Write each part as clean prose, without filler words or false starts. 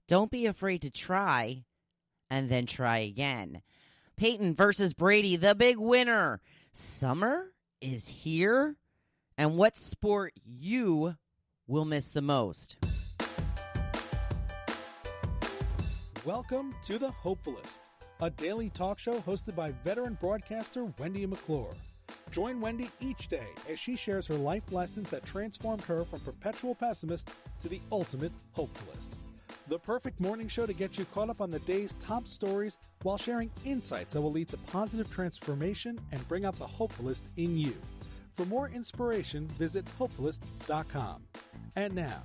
Don't be afraid to try and then try again. Peyton versus Brady, the big winner. Summer is here. And what sport you will miss the most? Welcome to the Hopefulist, a daily talk show hosted by veteran broadcaster Wendy McClure. Join Wendy each day as she shares her life lessons that transformed her from perpetual pessimist to the ultimate hopefulist. The perfect morning show to get you caught up on the day's top stories while sharing insights that will lead to positive transformation and bring out the hopefulist in you. For more inspiration, visit Hopefulist.com. And now,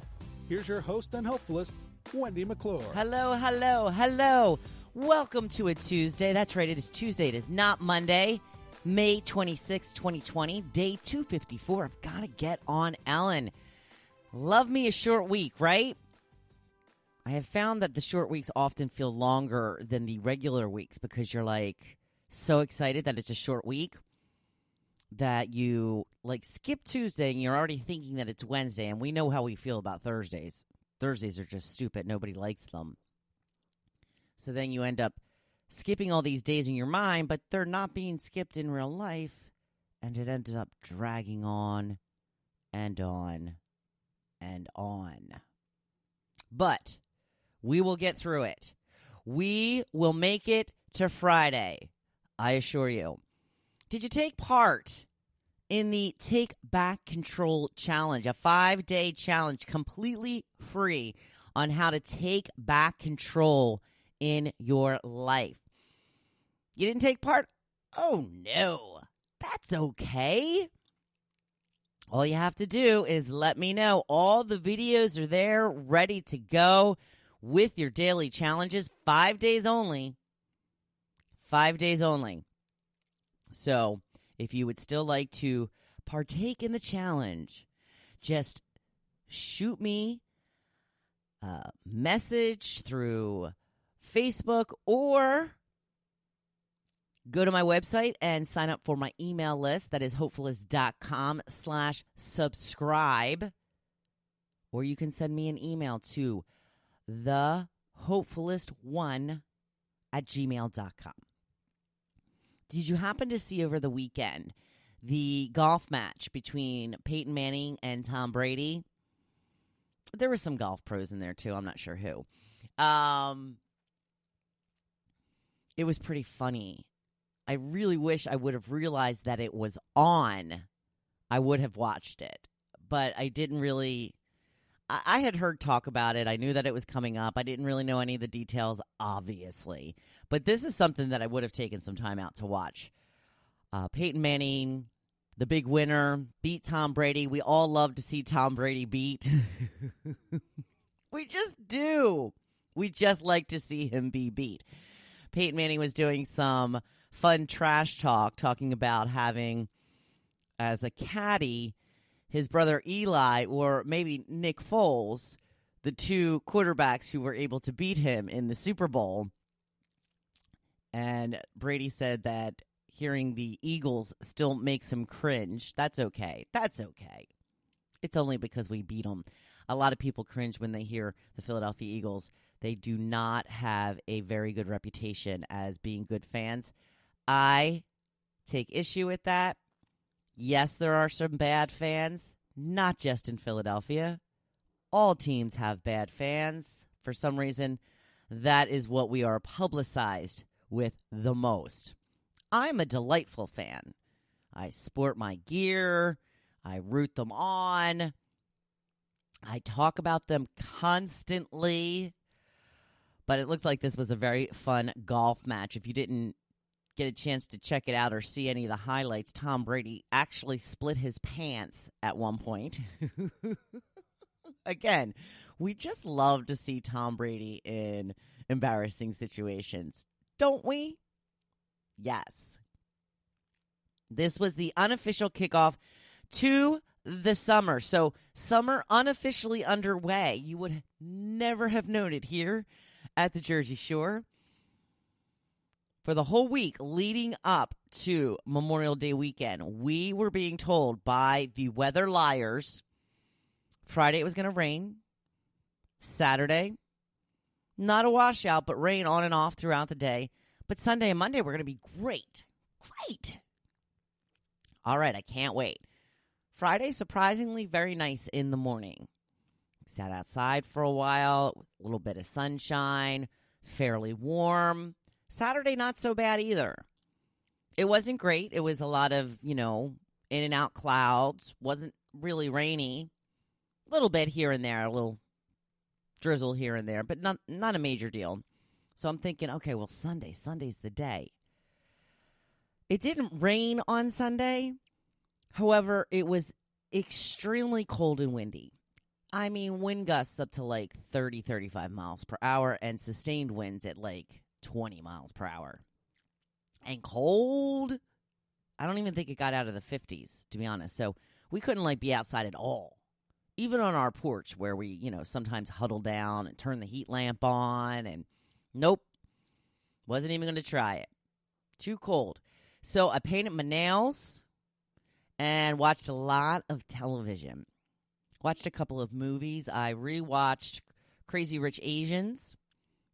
here's your host and hopefulist, Wendy McClure. Hello. Welcome to a Tuesday. That's right, it is Tuesday. It is not Monday. May 26, 2020, day 254. I've got to get on Ellen. Love me a short week, right? I have found that the short weeks often feel longer than the regular weeks because you're like so excited that it's a short week that you like skip Tuesday and you're already thinking that it's Wednesday. And we know how we feel about Thursdays. Thursdays are just stupid. Nobody likes them. So then you end up skipping all these days in your mind, but they're not being skipped in real life. And it ends up dragging on and on and on. But we will get through it. We will make it to Friday, I assure you. Did you take part in the Take Back Control Challenge, a 5-day challenge completely free on how to take back control in your life? You didn't take part? Oh, no. That's okay. All you have to do is let me know. All the videos are there, ready to go with your daily challenges. 5 days only. 5 days only. So, if you would still like to partake in the challenge, just shoot me a message through Facebook or go to my website and sign up for my email list. That is hopefulist.com/subscribe. Or you can send me an email to thehopefulist1@gmail.com. Did you happen to see over the weekend the golf match between Peyton Manning and Tom Brady? There were some golf pros in there, too. I'm not sure who. It was pretty funny. I really wish I would have realized that it was on. I would have watched it. But I didn't really. I had heard talk about it. I knew that it was coming up. I didn't really know any of the details, obviously. But this is something that I would have taken some time out to watch. Peyton Manning, the big winner, beat Tom Brady. We all love to see Tom Brady beat. We just do. We just like to see him be beat. Peyton Manning was doing some fun trash talk, talking about having as a caddy his brother Eli, or maybe Nick Foles, the two quarterbacks who were able to beat him in the Super Bowl. And Brady said that hearing the Eagles still makes him cringe. That's okay. That's okay. It's only because we beat them. A lot of people cringe when they hear the Philadelphia Eagles. They do not have a very good reputation as being good fans. I take issue with that. Yes, there are some bad fans, not just in Philadelphia. All teams have bad fans. For some reason, that is what we are publicized with the most. I'm a delightful fan. I sport my gear. I root them on. I talk about them constantly. But it looks like this was a very fun golf match. If you didn't get a chance to check it out or see any of the highlights, Tom Brady actually split his pants at one point. Again, we just love to see Tom Brady in embarrassing situations, don't we? Yes. This was the unofficial kickoff to the summer. So summer unofficially underway. You would never have known it here at the Jersey Shore. For the whole week leading up to Memorial Day weekend, we were being told by the weather liars Friday it was going to rain. Saturday, Not a washout, but rain on and off throughout the day. But Sunday and Monday, we're going to be great. Great. All right, I can't wait. Friday, surprisingly very nice in the morning. Sat outside for a while, a little bit of sunshine, fairly warm. Saturday, not so bad either. It wasn't great. It was a lot of, in and out clouds. Wasn't really rainy. A little bit here and there, a little drizzle here and there, but not a major deal. So I'm thinking, okay, well, Sunday's the day. It didn't rain on Sunday. However, it was extremely cold and windy. I mean, wind gusts up to like 30, 35 miles per hour and sustained winds at like 20 miles per hour. And cold, I don't even think it got out of the 50s, to be honest. So we couldn't be outside at all. Even on our porch where we, sometimes huddle down and turn the heat lamp on. And nope, wasn't even going to try it. Too cold. So I painted my nails and watched a lot of television. Watched a couple of movies. I rewatched Crazy Rich Asians.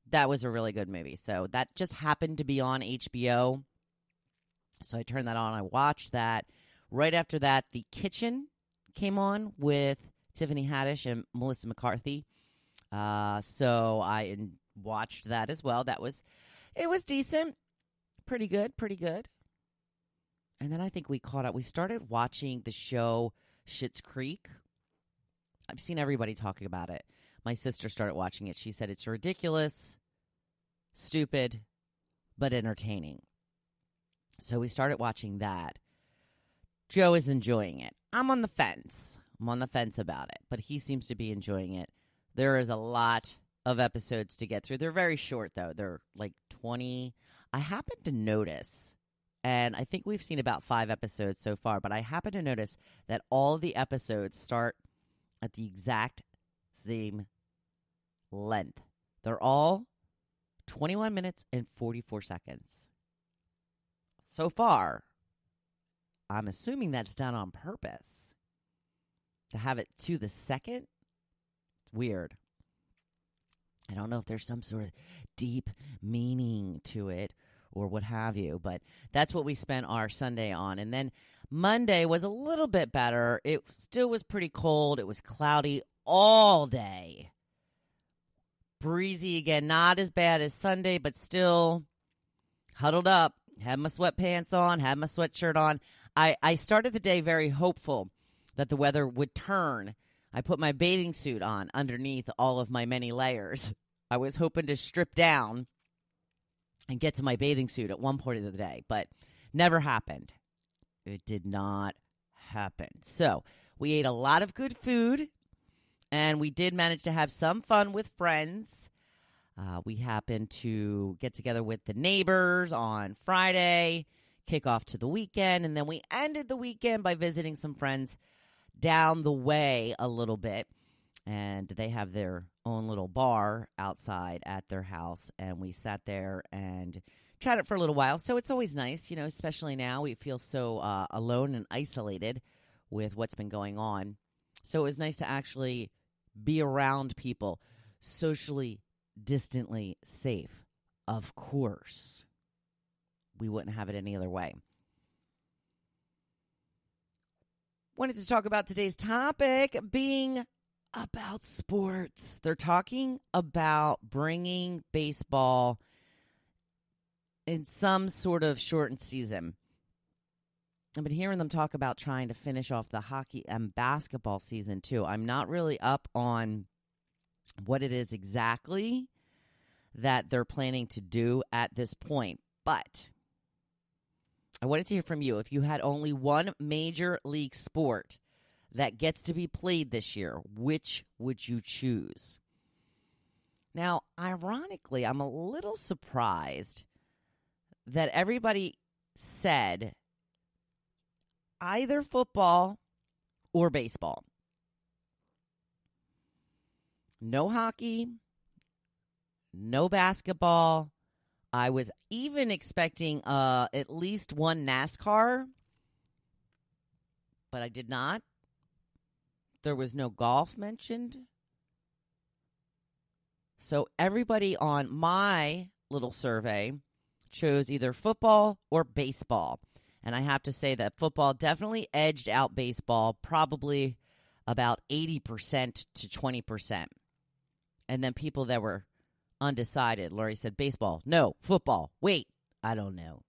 That was a really good movie. So that just happened to be on HBO. So I turned that on. I watched that. Right after that, The Kitchen came on with Tiffany Haddish and Melissa McCarthy. So I watched that as well. It was decent. Pretty good. And then I think we caught up. We started watching the show Schitt's Creek. I've seen everybody talking about it. My sister started watching it. She said it's ridiculous, stupid, but entertaining. So we started watching that. Joe is enjoying it. I'm on the fence. About it, but he seems to be enjoying it. There is a lot of episodes to get through. They're very short, though. They're like 20. I happen to notice, and I think we've seen about 5 episodes so far, but I happen to notice that all of the episodes start at the exact same length. They're all 21 minutes and 44 seconds. So far, I'm assuming that's done on purpose. To have it to the second, it's weird. I don't know if there's some sort of deep meaning to it or what have you, but that's what we spent our Sunday on. And then Monday was a little bit better. It still was pretty cold. It was cloudy all day. Breezy again, not as bad as Sunday, but still huddled up. Had my sweatpants on, had my sweatshirt on. I started the day very hopeful that the weather would turn. I put my bathing suit on underneath all of my many layers. I was hoping to strip down and get to my bathing suit at one point of the day, but never happened. It did not happen. So we ate a lot of good food, and we did manage to have some fun with friends. We happened to get together with the neighbors on Friday, kick off to the weekend, and then we ended the weekend by visiting some friends down the way a little bit, and they have their own little bar outside at their house, and we sat there and chatted for a little while. So it's always nice, especially now we feel so alone and isolated with what's been going on. So it was nice to actually be around people, socially, distantly safe. Of course, we wouldn't have it any other way. Wanted to talk about today's topic being about sports. They're talking about bringing baseball in some sort of shortened season. I've been hearing them talk about trying to finish off the hockey and basketball season, too. I'm not really up on what it is exactly that they're planning to do at this point, but I wanted to hear from you. If you had only one major league sport that gets to be played this year, which would you choose? Now, ironically, I'm a little surprised that everybody said either football or baseball. No hockey, no basketball. I was even expecting at least one NASCAR, but I did not. There was no golf mentioned. So everybody on my little survey chose either football or baseball. And I have to say that football definitely edged out baseball, probably about 80% to 20%. And then people that were undecided, Lori said baseball, no, football, wait, I don't know.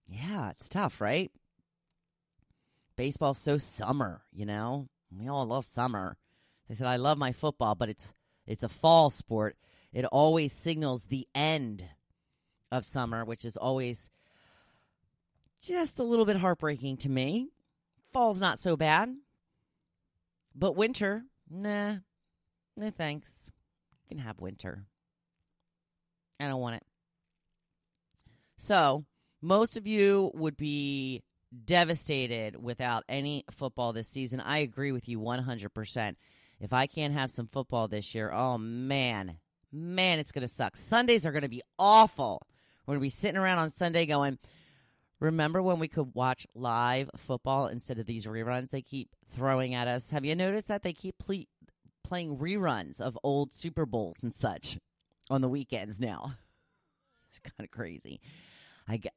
Yeah, it's tough, right? Baseball's so summer, you know? We all love summer. They said, I love my football, but it's a fall sport. It always signals the end of summer, which is always just a little bit heartbreaking to me. Fall's not so bad. But winter, nah, no thanks. You can have winter. I don't want it. So, most of you would be devastated without any football this season. I agree with you 100%. If I can't have some football this year, oh, man, it's going to suck. Sundays are going to be awful. We're going to be sitting around on Sunday going, remember when we could watch live football instead of these reruns they keep throwing at us? Have you noticed that they keep playing reruns of old Super Bowls and such on the weekends now? It's kind of crazy.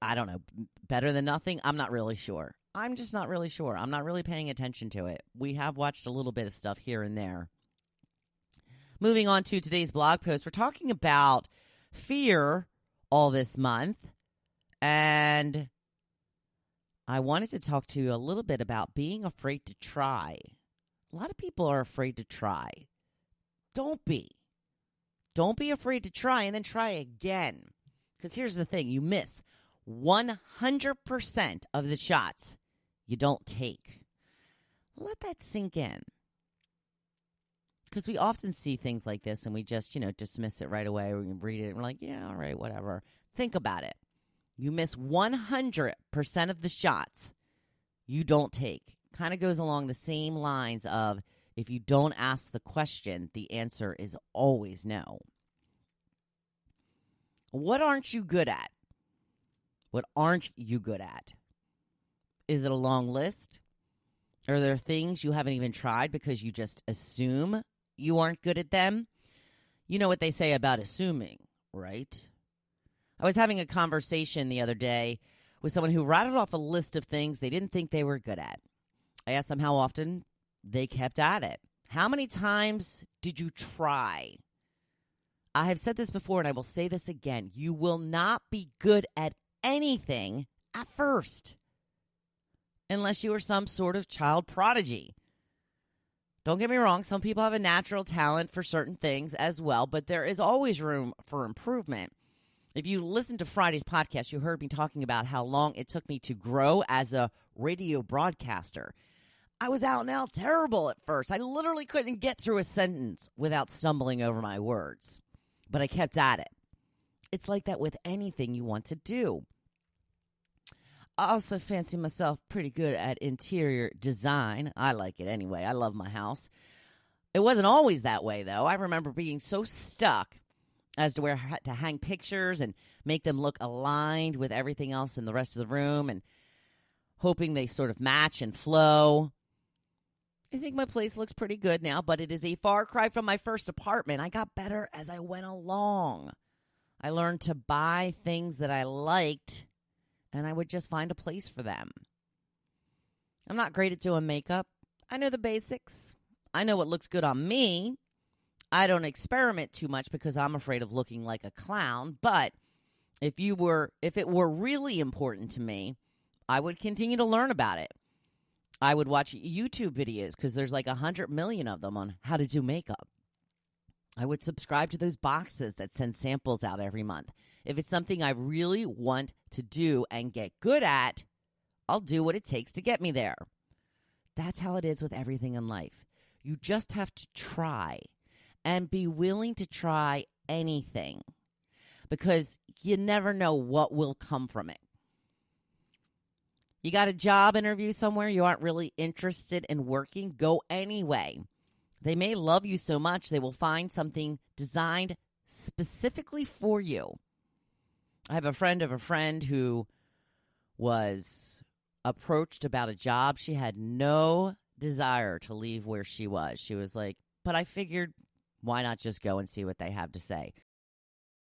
I don't know. Better than nothing? I'm not really sure. I'm just not really sure. I'm not really paying attention to it. We have watched a little bit of stuff here and there. Moving on to today's blog post, we're talking about fear all this month. And I wanted to talk to you a little bit about being afraid to try. A lot of people are afraid to try. Don't be. Don't be afraid to try and then try again. Because here's the thing. You miss 100% of the shots you don't take. Let that sink in. Because we often see things like this and we just, dismiss it right away. We can read it and we're like, yeah, all right, whatever. Think about it. You miss 100% of the shots you don't take. Kind of goes along the same lines of if you don't ask the question, the answer is always no. What aren't you good at? What aren't you good at? Is it a long list? Are there things you haven't even tried because you just assume you aren't good at them? You know what they say about assuming, right? I was having a conversation the other day with someone who rattled off a list of things they didn't think they were good at. I asked them how often they kept at it. How many times did you try? I have said this before and I will say this again. You will not be good at anything at first unless you are some sort of child prodigy. Don't get me wrong. Some people have a natural talent for certain things as well, but there is always room for improvement. If you listened to Friday's podcast, you heard me talking about how long it took me to grow as a radio broadcaster. I was out and out terrible at first. I literally couldn't get through a sentence without stumbling over my words, but I kept at it. It's like that with anything you want to do. I also fancy myself pretty good at interior design. I like it anyway. I love my house. It wasn't always that way, though. I remember being so stuck as to where to hang pictures and make them look aligned with everything else in the rest of the room and hoping they sort of match and flow. I think my place looks pretty good now, but it is a far cry from my first apartment. I got better as I went along. I learned to buy things that I liked, and I would just find a place for them. I'm not great at doing makeup. I know the basics. I know what looks good on me. I don't experiment too much because I'm afraid of looking like a clown, but if it were really important to me, I would continue to learn about it. I would watch YouTube videos because there's like 100 million of them on how to do makeup. I would subscribe to those boxes that send samples out every month. If it's something I really want to do and get good at, I'll do what it takes to get me there. That's how it is with everything in life. You just have to try and be willing to try anything because you never know what will come from it. You got a job interview somewhere you aren't really interested in working, go anyway. They may love you so much they will find something designed specifically for you. I have a friend of a friend who was approached about a job. She had no desire to leave where she was. She was like, but I figured Why not just go and see what they have to say?